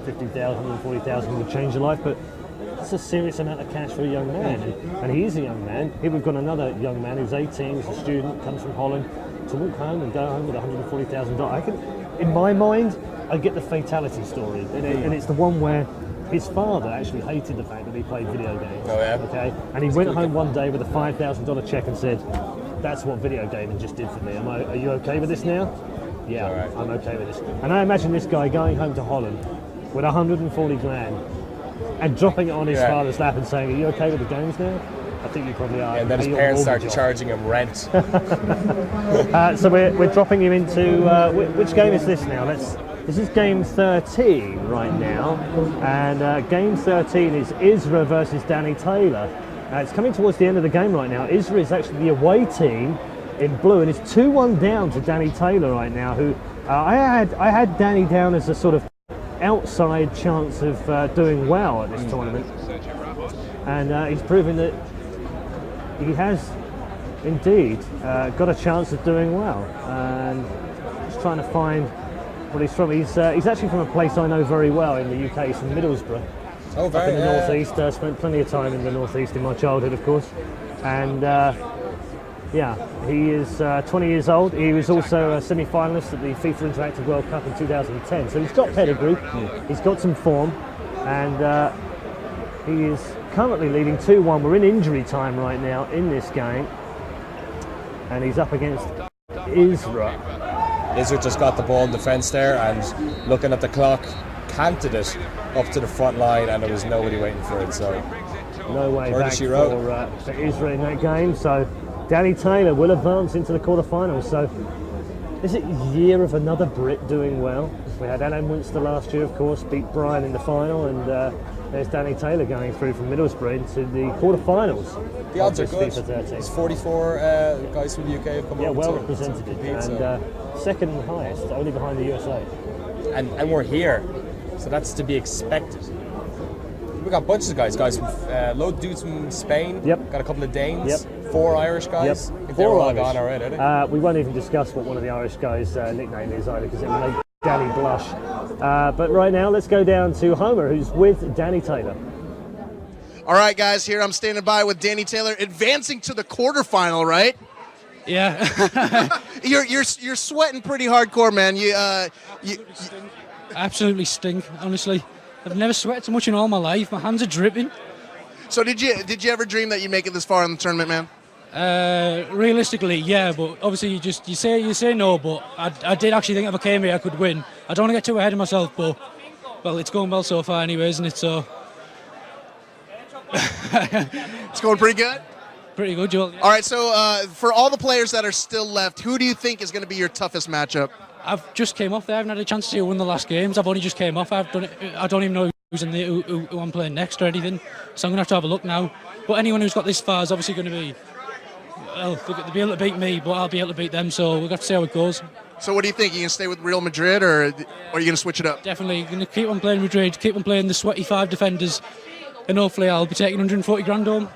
50,000 or 40,000 will change your life, but it's a serious amount of cash for a young man, and he is a young man. Here we've got another young man who's 18, he's a student, comes from Holland, to walk home and go home with $140,000. In my mind, I get the fatality story, and it's the one where his father actually hated the fact that he played video games. Oh yeah. Okay, and he went home one day with a $5,000 check and said, "That's what video gaming just did for me. Are you okay with this now?" Yeah, right. I'm okay with this. And I imagine this guy going home to Holland with 140 grand and dropping it on his father's lap and saying, "Are you okay with the games now?" I think you probably are. And then his parents start charging him rent. So we're dropping him into which game is this now? This is game 13 right now, and game 13 is ISRAA versus Danny Taylor. It's coming towards the end of the game right now. ISRAA is actually the away team in blue, and it's 2-1 down to Danny Taylor right now. Who I had Danny down as a sort of outside chance of doing well at this tournament, and he's proving that he has indeed got a chance of doing well. And just trying to find what he's from. He's actually from a place I know very well in the UK. He's from Middlesbrough. Oh, up in the northeast. Spent plenty of time in the northeast in my childhood, of course. And yeah, he is 20 years old. He was also a semi-finalist at the FIFA Interactive World Cup in 2010. So he's got pedigree. He's got some form, and he is currently leading 2-1. We're in injury time right now in this game, and he's up against ISRAA. ISRAA just got the ball in defence there, and looking at the clock, canted it up to the front line, and there was nobody waiting for it. So no way back for ISRAA in that game. So Danny Taylor will advance into the quarterfinals. So is it year of another Brit doing well? We had Alan Winster last year, of course, beat Brian in the final, and there's Danny Taylor going through from Middlesbrough into the quarterfinals. The odds are good. FIFA 13. There's 44 guys from the UK have come over. Yeah, well represented, and second highest, only behind the USA. And we're here, so that's to be expected. We got bunches of guys from load dudes from Spain. Yep. Got a couple of Danes. Yep. 4 Irish guys. Yep. I think they're all gone already, aren't they? We won't even discuss what one of the Irish guys' nickname is either, because it will make Danny blush. But right now, let's go down to Homer, who's with Danny Taylor. All right, guys, here I'm standing by with Danny Taylor, advancing to the quarterfinal, right? Yeah. you're sweating pretty hardcore, man. You absolutely stink, honestly. I've never sweated so much in all my life. My hands are dripping. So did you ever dream that you'd make it this far in the tournament, man? Realistically, yeah, but obviously you say no, but I did actually think if I came here I could win. I don't want to get too ahead of myself, but well, it's going well so far anyway, isn't it? So it's going pretty good. Pretty good, Joel. Yeah. All right, so for all the players that are still left, who do you think is going to be your toughest matchup? I've just came off there. I haven't had a chance to win the last games. I've only just came off. I don't even know who's in the who I'm playing next or anything. So I'm going to have a look now. But anyone who's got this far is obviously going to be, well, they'll be able to beat me, but I'll be able to beat them. So we'll have to see how it goes. So what do you think? You going to stay with Real Madrid, or are you going to switch it up? Definitely going to keep on playing Madrid, keep on playing the sweaty 5 defenders, and hopefully I'll be taking 140 grand home.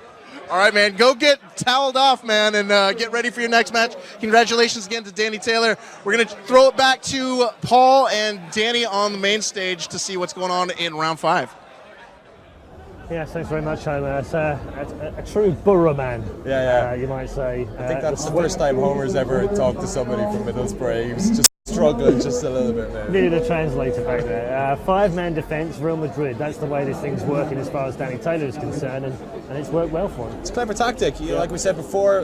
All right, man. Go get toweled off, man, and get ready for your next match. Congratulations again to Danny Taylor. We're going to throw it back to Paul and Danny on the main stage to see what's going on in round 5. Yeah, thanks very much, Homer. It's a true borough man, you might say. I think that's the first time Homer's ever talked to somebody from Middlesbrough. He was just struggling just a little bit there. Needed a translator back there. 5-man defence, Real Madrid. That's the way this thing's working as far as Danny Taylor is concerned, and it's worked well for him. It's a clever tactic. Like we said before,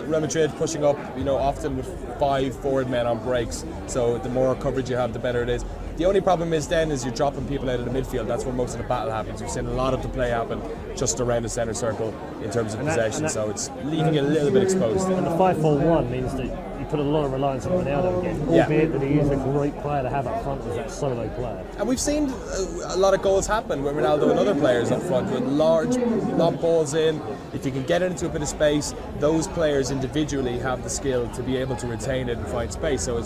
Real Madrid pushing up, often with 5 forward men on breaks. So the more coverage you have, the better it is. The only problem is you're dropping people out of the midfield. That's where most of the battle happens. We've seen a lot of the play happen just around the centre circle in terms of possession, so it's leaving it a little bit exposed. And the 5-4-1 means that you put a lot of reliance on Ronaldo again, albeit that he is a great player to have up front as that solo player. And we've seen a lot of goals happen with Ronaldo and other players up front with large lob balls in. If you can get it into a bit of space, those players individually have the skill to be able to retain it and find space. So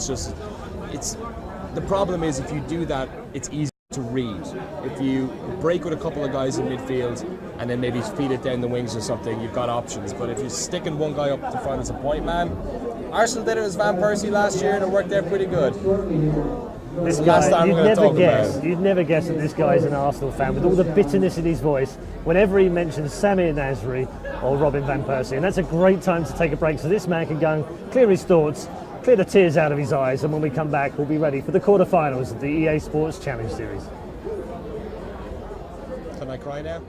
the problem is if you do that, it's easy to read. If you break with a couple of guys in midfield and then maybe feed it down the wings or something, you've got options. But if you're sticking one guy up to front as a point man, Arsenal did it as Van Persie last year and it worked out pretty good. This Last guy, time we're gonna talk about it. you'd never guess that this guy is an Arsenal fan with all the bitterness in his voice whenever he mentions Samir Nasri or Robin van Persie. And that's a great time to take a break so this man can go and clear his thoughts, clear the tears out of his eyes, and when we come back, we'll be ready for the quarterfinals of the EA Sports Challenge Series. Can I cry now?